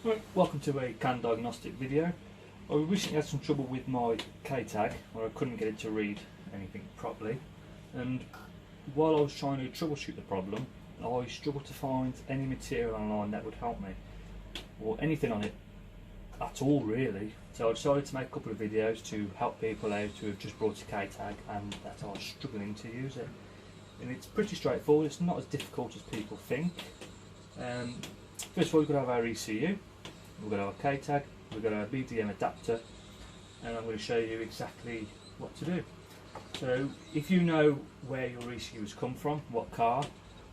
Right, welcome to a CAN diagnostic video. I recently had some trouble with my KTAG where I couldn't get it to read anything properly, and while I was trying to troubleshoot the problem I struggled to find any material online that would help me, or anything on it at all really. So I decided to make a couple of videos to help people out who have just brought a KTAG and that are struggling to use it. And it's pretty straightforward, it's not as difficult as people think. First of all, we've got to have our ECU, we've got our KTAG, we've got our BDM adapter, and I'm going to show you exactly what to do. So if you know where your ECU has come from, what car,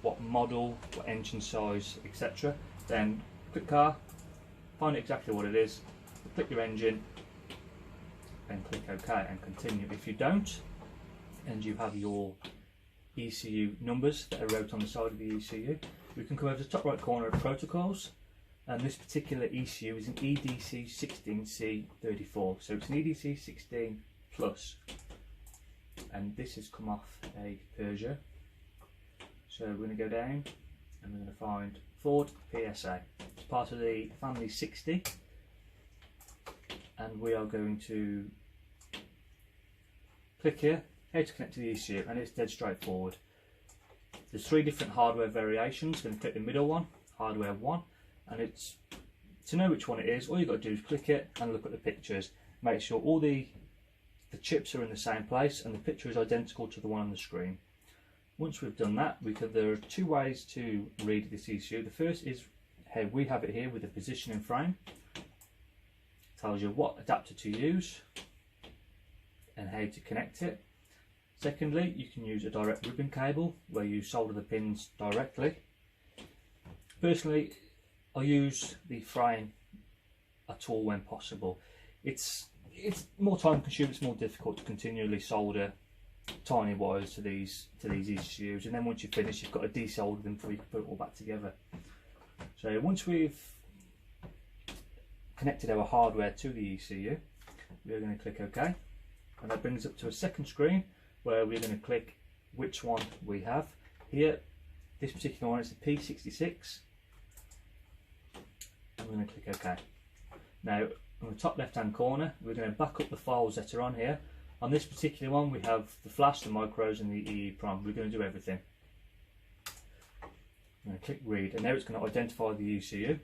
what model, what engine size, etc., then click car, find exactly what it is, click your engine, and click OK and continue. If you don't, and you have your ECU numbers that are wrote on the side of the ECU, we can come over to the top right corner of protocols, and this particular ECU is an EDC16C34, so it's an EDC16 plus, and this has come off a Peugeot. So we're going to go down and we're going to find Ford PSA. It's part of the family 60, and we are going to click here, how to connect to the ECU, and it's dead straightforward. There's three different hardware variations. Going to click the middle one, hardware 1, and it's to know which one it is, all you've got to do is click it and look at the pictures. Make sure all the chips are in the same place and the picture is identical to the one on the screen. Once we've done that, there are two ways to read this ECU. The first is how we have it here with the positioning frame. It tells you what adapter to use and how to connect it. Secondly, you can use a direct ribbon cable where you solder the pins directly. Personally, I use the frame at all when possible. It's more time consuming, it's more difficult to continually solder tiny wires to these ECUs, and then once you finish you've got to desolder them before you can put it all back together. So once we've connected our hardware to the ECU, we're going to click OK, and that brings us up to a second screen where we're going to click which one we have. Here, this particular one is the P66. I'm going to click OK. Now on the top left hand corner we're going to back up the files that are on here. On this particular one we have the flash, the micros and the EEPROM. We're going to do everything. I'm going to click read, and now it's going to identify the ECU,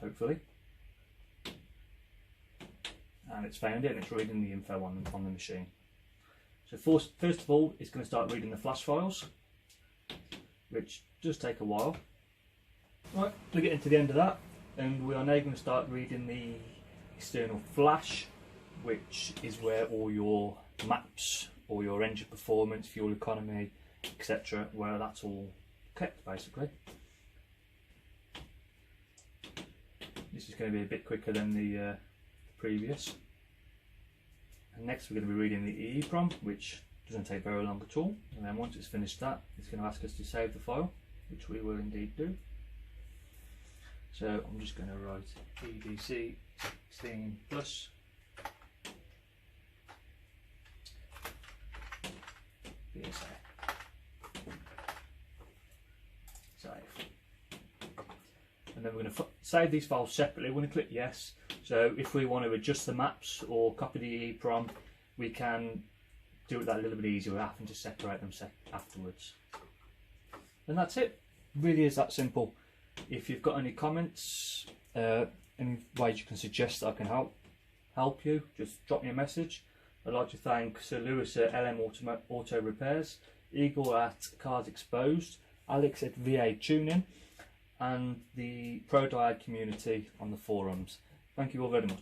hopefully, and it's found it and it's reading the info on the machine. So first of all it's going to start reading the flash files, which does take a while. Right, we're getting to the end of that, and we are now going to start reading the external flash, which is where all your maps, all your engine performance, fuel economy, etc., where that's all kept basically. This is going to be a bit quicker than the previous. And next we're going to be reading the EEPROM, which doesn't take very long at all, and then once it's finished that, it's going to ask us to save the file, which we will indeed do. So I'm just going to write EDC16 plus PSA. Save. And then we're going to save these files separately. We're going to click yes. So if we want to adjust the maps or copy the EEPROM, we can do it that a little bit easier without having to separate them afterwards. And that's it. Really is that simple. If you've got any comments, any ways you can suggest that I can help you, just drop me a message. I'd like to thank Sir Lewis at LM Auto Repairs, Eagle at Cars Exposed, Alex at VA Tuning, and the Pro Diag community on the forums. Thank you all very much.